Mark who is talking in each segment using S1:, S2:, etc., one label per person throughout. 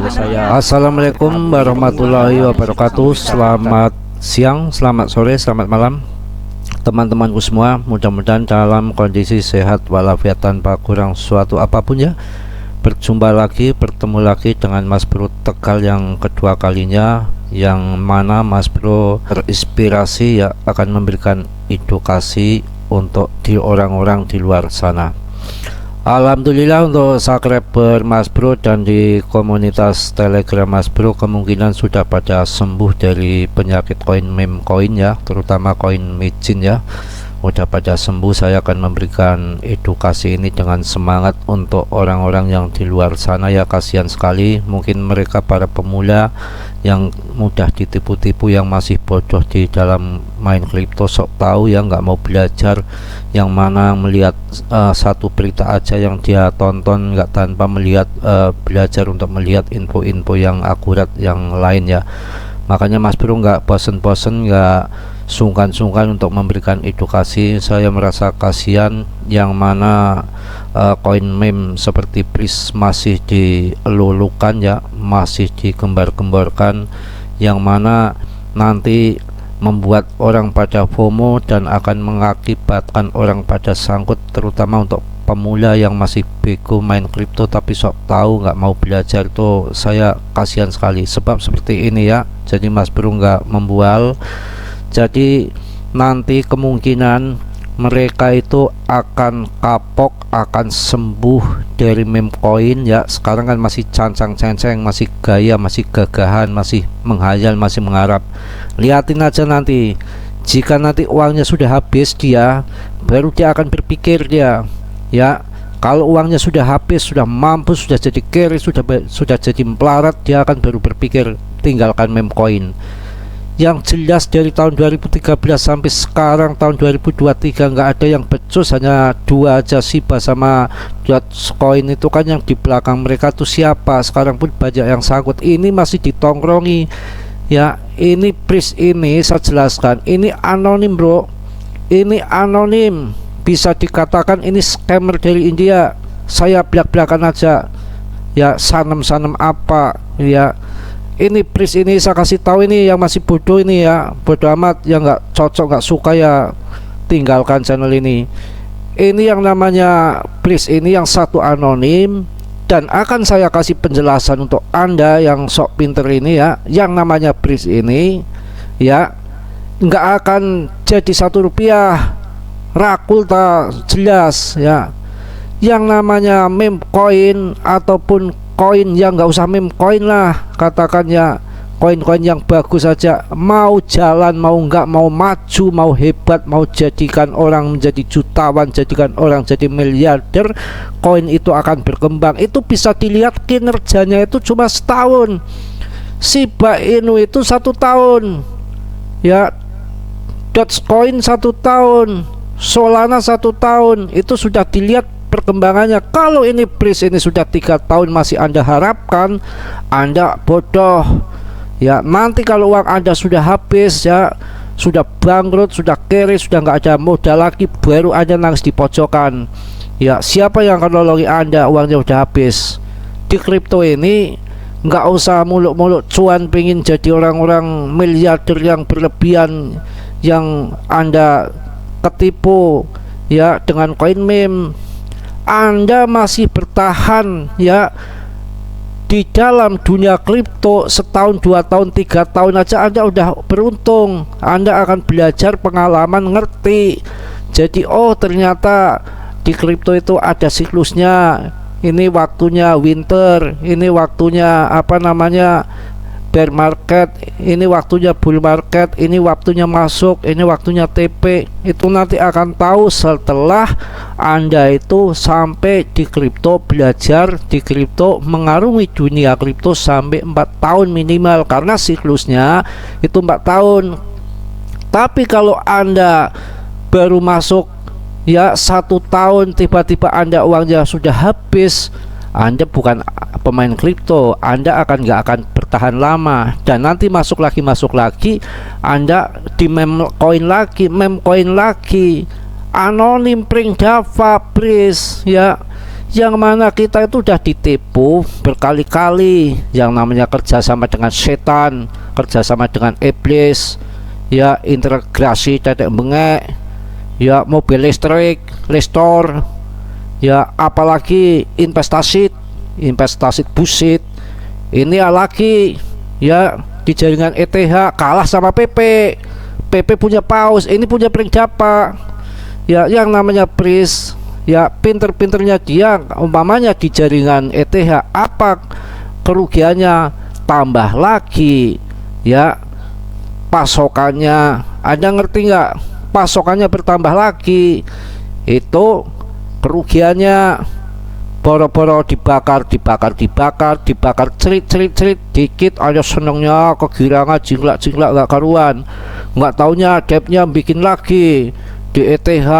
S1: kepada saya. Assalamualaikum warahmatullahi wabarakatuh. Selamat siang, selamat sore, selamat malam teman-temanku semua. Mudah-mudahan dalam kondisi sehat walafiat tanpa kurang suatu apapun ya. Berjumpa lagi, bertemu lagi dengan Mas Bro Tegal yang kedua kalinya, yang mana Mas Bro terinspirasi ya akan memberikan edukasi untuk di orang-orang di luar sana. Alhamdulillah untuk subscriber Mas Bro dan di komunitas Telegram Mas Bro kemungkinan sudah pada sembuh dari penyakit koin meme koin ya, terutama koin micin ya. Udah pada sembuh. Saya akan memberikan edukasi ini dengan semangat untuk orang-orang yang di luar sana ya. Kasihan sekali, mungkin mereka para pemula yang mudah ditipu-tipu, yang masih bodoh di dalam main kripto, sok tahu ya, nggak mau belajar, yang mana melihat satu berita aja yang dia tonton, nggak tanpa melihat belajar untuk melihat info-info yang akurat yang lain ya. Makanya Mas Bro nggak bosen-bosen, nggak sungkan-sungkan untuk memberikan edukasi. Saya merasa kasihan yang mana koin meme seperti Pris masih dilulukan ya, masih digembar-gemborkan, yang mana nanti membuat orang pada FOMO dan akan mengakibatkan orang pada sangkut, terutama untuk pemula yang masih bego main kripto tapi sok tahu nggak mau belajar. Itu saya kasihan sekali, sebab seperti ini ya. Jadi Mas Bro nggak membual. Jadi nanti kemungkinan mereka itu akan kapok, akan sembuh dari meme coin ya. Sekarang kan masih cancang-cancang, masih gaya, masih gagahan, masih menghayal, masih mengharap. Lihatin aja nanti, jika nanti uangnya sudah habis dia, baru dia akan berpikir dia ya. Kalau uangnya sudah habis, sudah mampus, sudah jadi carry, sudah jadi melarat, dia akan baru berpikir tinggalkan meme coin. Yang jelas dari tahun 2013 sampai sekarang tahun 2023 nggak ada yang becus, hanya dua aja, Shiba sama Dogecoin. Itu kan yang di belakang mereka tuh siapa? Sekarang pun banyak yang sangkut. Ini masih ditongkrongi ya. Ini Pris ini saya jelaskan, ini anonim bro, ini anonim. Bisa dikatakan ini scammer dari India. Saya belak-belakan aja ya, sanem-sanem apa ya. Ini Pris ini saya kasih tahu, ini yang masih bodoh ini ya, bodoh amat, yang nggak cocok, nggak suka ya, tinggalkan channel ini. Ini yang namanya Pris ini yang satu anonim, dan akan saya kasih penjelasan untuk Anda yang sok pinter ini ya. Yang namanya Pris ini ya nggak akan jadi Rp1, rakul tak jelas ya. Yang namanya meme coin ataupun koin yang nggak usah meme coin lah, katakan ya, koin-koin yang bagus saja, mau jalan, mau nggak, mau maju, mau hebat, mau jadikan orang menjadi jutawan, jadikan orang jadi miliarder, koin itu akan berkembang. Itu bisa dilihat kinerjanya itu cuma setahun. Shiba Inu itu 1 tahun ya, Dogecoin 1 tahun, Solana 1 tahun, itu sudah dilihat perkembangannya. Kalau ini Pris ini sudah 3 tahun masih Anda harapkan, Anda bodoh ya. Nanti kalau uang Anda sudah habis ya, sudah bangkrut, sudah carry, sudah nggak ada modal lagi, baru Anda nangis di pojokan ya. Siapa yang akan nolongi Anda? Uangnya udah habis. Di kripto ini nggak usah muluk-muluk cuan, pengen jadi orang-orang miliarder yang berlebihan, yang Anda ketipu ya dengan koin meme. Anda masih bertahan ya di dalam dunia kripto setahun, 2 tahun, 3 tahun aja Anda udah beruntung. Anda akan belajar pengalaman, ngerti. Jadi oh ternyata di kripto itu ada siklusnya. Ini waktunya winter, ini waktunya apa namanya bear market, ini waktunya bull market, ini waktunya masuk, ini waktunya TP. Itu nanti akan tahu setelah Anda itu sampai di kripto, belajar di kripto, mengarungi dunia kripto sampai 4 tahun minimal, karena siklusnya itu 4 tahun. Tapi kalau Anda baru masuk ya 1 tahun, tiba-tiba Anda uangnya sudah habis, Anda bukan pemain kripto, Anda nggak akan bertahan lama, dan nanti masuk lagi Anda di meme coin lagi, anonim, pring, dava, Pris ya. yang mana kita itu udah ditipu berkali-kali, yang namanya kerjasama dengan setan, kerjasama dengan iblis, ya integrasi tetek bengek, ya mobil listrik, listor, ya apalagi investasi busit. Ini lagi ya di jaringan ETH kalah sama PP punya paus, ini punya Pringdapa. Ya yang namanya Pris, ya pinter-pinternya dia umpamanya di jaringan ETH, apa kerugiannya? Tambah lagi ya pasokannya. Anda ngerti nggak? Pasokannya bertambah lagi, itu kerugiannya. Boro-boro dibakar cerit dikit aja senengnya kegirangan jinglak gak karuan, nggak taunya debnya bikin lagi di ETH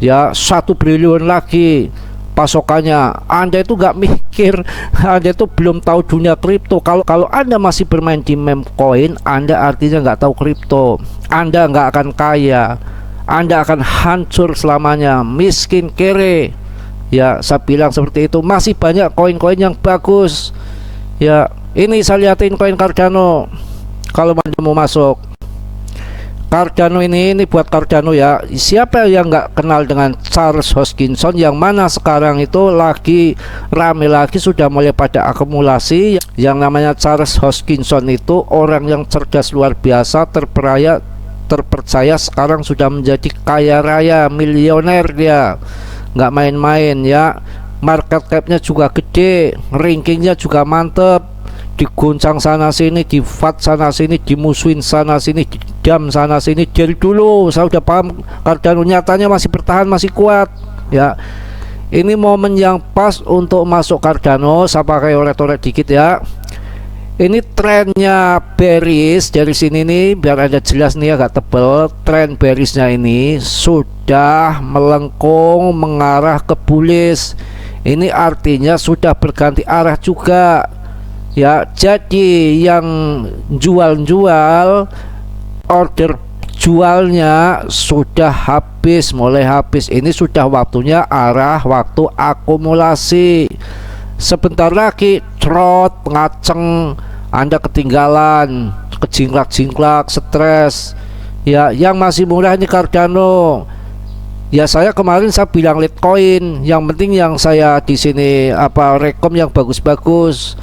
S1: ya 1 triliun lagi pasokannya. Anda itu nggak mikir, Anda itu belum tahu dunia kripto. Kalau Anda masih bermain di meme coin, Anda artinya nggak tahu kripto. Anda nggak akan kaya, Anda akan hancur selamanya, miskin kere. Ya saya bilang seperti itu. Masih banyak koin-koin yang bagus. Ya ini saya liatin koin Cardano. Kalau mau masuk Cardano ini buat Cardano ya. Siapa yang nggak kenal dengan Charles Hoskinson, yang mana sekarang itu lagi rame lagi, sudah mulai pada akumulasi. Yang namanya Charles Hoskinson itu orang yang cerdas luar biasa, terpercaya, sekarang sudah menjadi kaya raya, milioner dia. Nggak main-main ya. Market capnya juga gede, rankingnya juga mantep, diguncang sana sini, di FAT sana sini, dimusuhin sana sini, didam sana sini. Dari dulu saya udah paham Cardano, nyatanya masih bertahan, masih kuat ya. Ini momen yang pas untuk masuk Cardano. Saya pakai oret-oret dikit ya. Ini trennya bearish dari sini nih, biar ada jelas nih, agak tebel. Tren bearishnya ini sudah melengkung mengarah ke bullish. Ini artinya sudah berganti arah juga ya. Jadi yang jual order jualnya sudah habis, mulai habis. Ini sudah waktunya waktu akumulasi. Sebentar lagi trot ngaceng, Anda ketinggalan, kejingklak-jingklak, stres ya. Yang masih murah ini Cardano ya. Saya kemarin saya bilang Litecoin, yang penting yang saya di sini rekom yang bagus-bagus.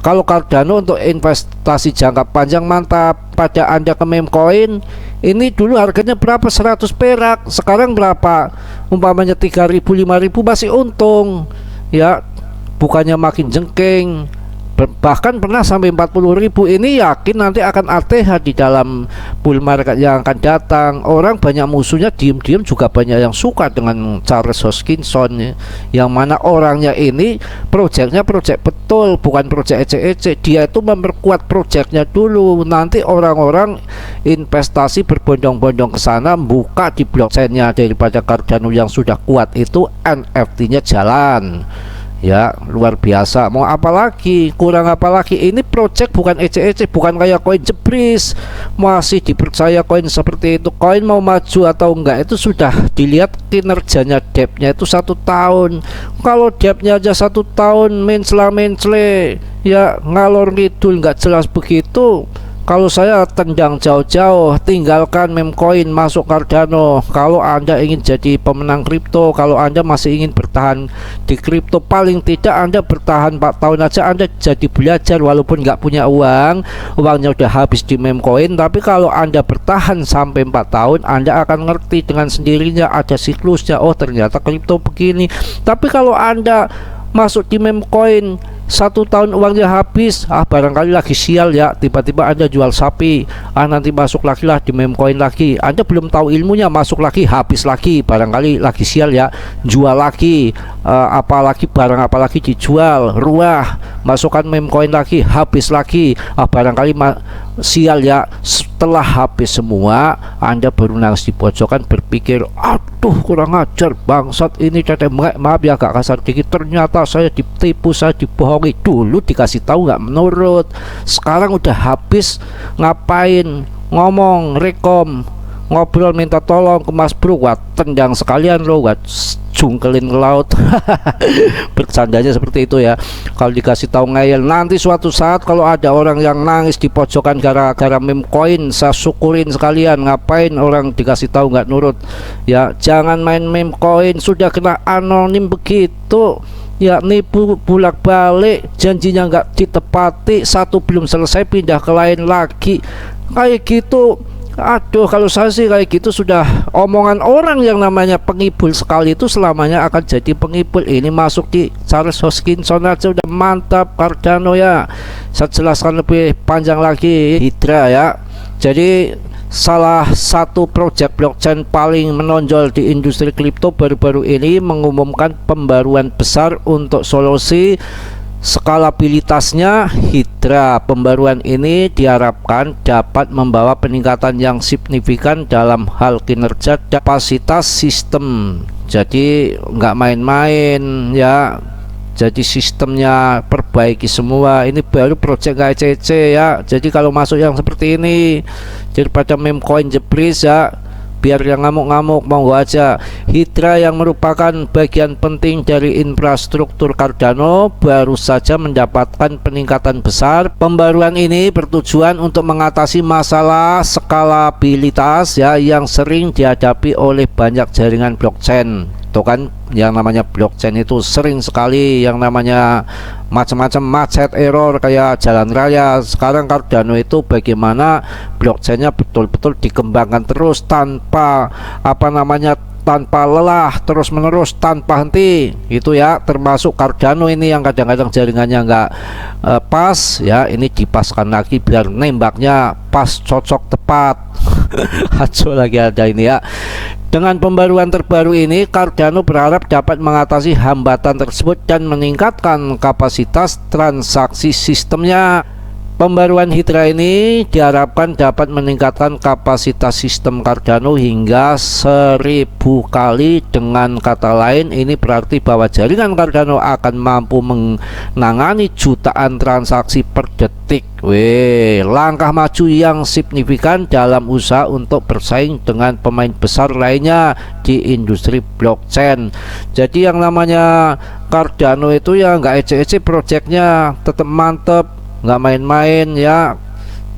S1: Kalau Cardano untuk investasi jangka panjang mantap. Pada Anda ke meme coin ini dulu harganya berapa? 100 perak. Sekarang berapa? Umpamanya 3.000 5.000 masih untung ya. Bukannya makin jengking, bahkan pernah sampai 40.000. Ini yakin nanti akan ATH di dalam bull market yang akan datang. Orang banyak musuhnya, diem-diem juga banyak yang suka dengan Charles Hoskinson, yang mana orangnya ini project betul, bukan project ece-ece. Dia itu memperkuat projectnya dulu, nanti orang-orang investasi berbondong-bondong ke sana, buka di blockchainnya. Daripada Cardano yang sudah kuat itu, NFT-nya jalan ya, luar biasa. Mau apa lagi, kurang apa lagi? Ini project bukan ece-ece, bukan kayak koin jebris masih dipercaya koin seperti itu. Koin mau maju atau enggak itu sudah dilihat kinerjanya, depthnya itu 1 tahun. Kalau depthnya aja 1 tahun mencela-mencele ya, ngalor ngidul nggak jelas begitu. Kalau saya tendang jauh-jauh, tinggalkan meme coin, masuk Cardano. Kalau Anda ingin jadi pemenang kripto, kalau Anda masih ingin bertahan di kripto, paling tidak Anda bertahan 4 tahun aja, Anda jadi belajar. Walaupun nggak punya uangnya udah habis di meme coin, tapi kalau Anda bertahan sampai 4 tahun, Anda akan ngerti dengan sendirinya, ada siklusnya. Oh ternyata kripto begini. Tapi kalau Anda masuk di meme coin 1 tahun uangnya habis, barangkali lagi sial ya, tiba-tiba Anda jual sapi, nanti masuk lagi lah di meme coin lagi, Anda belum tahu ilmunya, masuk lagi habis lagi, barangkali lagi sial ya, jual lagi, apalagi barang apalagi dijual, ruah, masukkan meme coin lagi, habis lagi, barangkali sial ya. Setelah habis semua, Anda baru nangis di pojokan berpikir, aduh kurang ajar bangsat ini, maaf ya agak kasar dikit, ternyata saya ditipu, saya dibohongi. Dulu dikasih tahu nggak menurut, sekarang udah habis, ngapain ngomong rekom, ngobrol minta tolong ke Mas Bro, wah tendang sekalian loh, wah jungkelin ke laut. Bercandanya seperti itu ya. Kalau dikasih tahu ngeyel, nanti suatu saat kalau ada orang yang nangis di pojokan gara-gara meme koin, saya syukurin sekalian. Ngapain orang dikasih tahu nggak nurut ya? Jangan main meme koin, sudah kena anonim begitu ya, nipu bolak balik, janjinya nggak ditepati, satu belum selesai pindah ke lain lagi kayak gitu. Aduh, kalau saya sih kayak gitu sudah omongan orang yang namanya pengibul sekali itu selamanya akan jadi pengibul. Ini masuk di Charles Hoskinson aja udah mantap. Cardano ya, saya jelaskan lebih panjang lagi. Hydra ya, jadi salah satu proyek blockchain paling menonjol di industri kripto baru-baru ini mengumumkan pembaruan besar untuk solusi skalabilitasnya Hydra. Pembaruan ini diharapkan dapat membawa peningkatan yang signifikan dalam hal kinerja dan kapasitas sistem. Jadi nggak main-main ya. Jadi sistemnya perbaiki semua. Ini baru project GCC ya. Jadi kalau masuk yang seperti ini daripada meme coin jebris ya, biar yang ngamuk-ngamuk monggo aja. Hydra yang merupakan bagian penting dari infrastruktur Cardano baru saja mendapatkan peningkatan besar. Pembaruan ini bertujuan untuk mengatasi masalah skalabilitas ya yang sering dihadapi oleh banyak jaringan blockchain. Tuh kan, yang namanya blockchain itu sering sekali yang namanya macam-macam macet, error kayak jalan raya. Sekarang Cardano itu bagaimana blockchainnya betul-betul dikembangkan terus tanpa tanpa lelah, terus menerus tanpa henti itu ya. Termasuk Cardano ini yang kadang-kadang jaringannya nggak pas ya, ini dipaskan lagi biar nembaknya pas, cocok, tepat. Hajo lagi ada ini ya. Dengan pembaruan terbaru ini, Cardano berharap dapat mengatasi hambatan tersebut dan meningkatkan kapasitas transaksi sistemnya. Pembaruan Hydra ini diharapkan dapat meningkatkan kapasitas sistem Cardano hingga 1000 kali. Dengan kata lain, ini berarti bahwa jaringan Cardano akan mampu menangani jutaan transaksi per detik. Langkah maju yang signifikan dalam usaha untuk bersaing dengan pemain besar lainnya di industri blockchain. Jadi yang namanya Cardano itu ya nggak ece-ece, projectnya tetap mantep, nggak main-main ya.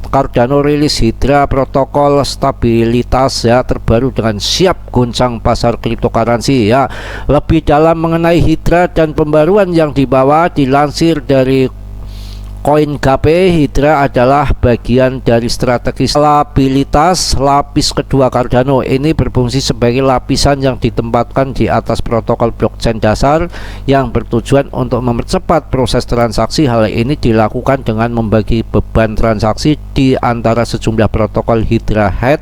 S1: Cardano rilis Hydra protokol stabilitas ya terbaru dengan siap goncang pasar cryptocurrency ya. Lebih dalam mengenai Hydra dan pembaruan yang dibawa, dilansir dari CoinGap, Hydra adalah bagian dari strategi stabilitas lapis kedua Cardano. Ini berfungsi sebagai lapisan yang ditempatkan di atas protokol blockchain dasar yang bertujuan untuk mempercepat proses transaksi. Hal ini dilakukan dengan membagi beban transaksi di antara sejumlah protokol Hydra Head.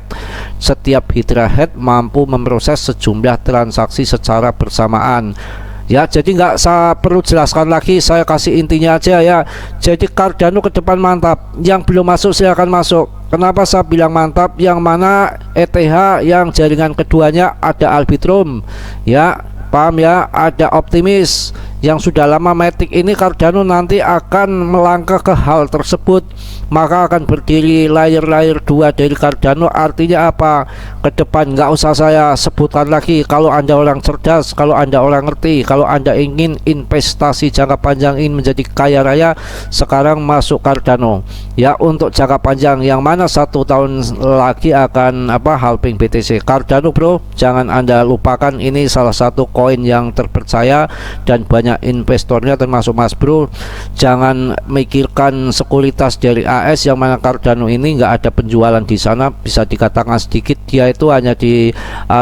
S1: Setiap Hydra Head mampu memproses sejumlah transaksi secara bersamaan. Ya, jadi nggak saya perlu jelaskan lagi, saya kasih intinya aja ya. Jadi Cardano ke depan mantap. Yang belum masuk silahkan masuk. Kenapa saya bilang mantap? Yang mana ETH yang jaringan keduanya ada Arbitrum ya, paham ya, ada Optimis. Yang sudah lama Matic ini, Cardano nanti akan melangkah ke hal tersebut, maka akan berdiri layer 2 dari Cardano. Artinya apa? Ke depan nggak usah saya sebutkan lagi. Kalau Anda orang cerdas, kalau Anda orang ngerti, kalau Anda ingin investasi jangka panjang, ingin menjadi kaya raya, sekarang masuk Cardano ya. Untuk jangka panjang yang mana 1 tahun lagi akan halving BTC, Cardano bro, jangan Anda lupakan. Ini salah satu koin yang terpercaya dan banyak investornya termasuk Mas Bro. Jangan mikirkan sekuritas dari AS, yang mana Cardano ini nggak ada penjualan di sana, bisa dikatakan sedikit. Dia itu hanya di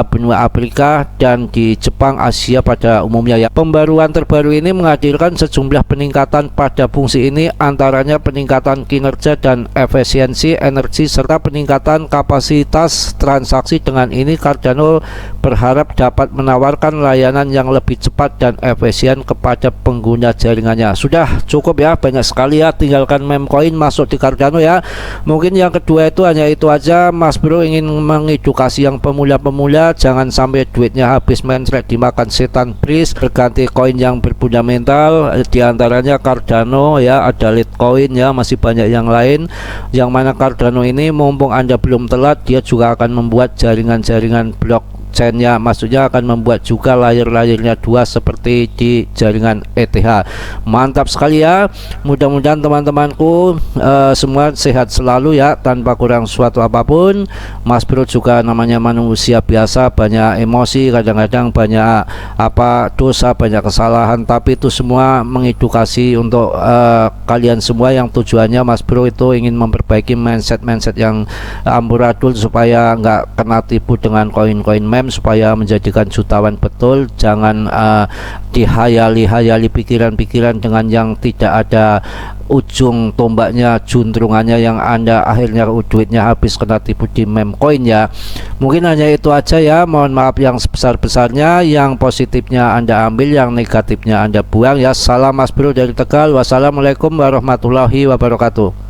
S1: benua Afrika dan di Jepang, Asia pada umumnya ya. Pembaruan terbaru ini menghadirkan sejumlah peningkatan pada fungsi ini, antaranya peningkatan kinerja dan efisiensi energi serta peningkatan kapasitas transaksi. Dengan ini Cardano berharap dapat menawarkan layanan yang lebih cepat dan efisien kepada pengguna jaringannya. Sudah cukup ya, banyak sekali ya. Tinggalkan meme coin, masuk di Cardano ya. Mungkin yang kedua itu hanya itu aja, Mas Bro ingin mengedukasi yang pemula-pemula, jangan sampai duitnya habis main trade dimakan setan breeze, berganti koin yang berfundamental, diantaranya Cardano ya, ada Litecoin ya, masih banyak yang lain. Yang mana Cardano ini mumpung Anda belum telat, dia juga akan membuat jaringan-jaringan blockchain-nya, maksudnya akan membuat juga layer-layernya dua seperti di jaringan ETH. Mantap sekali ya. Mudah-mudahan teman-temanku semua sehat selalu ya, tanpa kurang suatu apapun. Mas Bro juga namanya manusia biasa, banyak emosi, kadang-kadang banyak dosa, banyak kesalahan, tapi itu semua mengedukasi untuk kalian semua, yang tujuannya Mas Bro itu ingin memperbaiki mindset yang amburadul supaya nggak kena tipu dengan koin-koin meme, supaya menjadikan jutawan betul. Jangan dihayali pikiran-pikiran dengan yang tidak ada ujung tombaknya, juntrungannya, yang Anda akhirnya duitnya habis kena tipu di meme coin ya. Mungkin hanya itu aja ya, mohon maaf yang sebesar-besarnya. Yang positifnya Anda ambil, yang negatifnya Anda buang ya. Salam Mas Bro dari Tegal. Wassalamualaikum warahmatullahi wabarakatuh.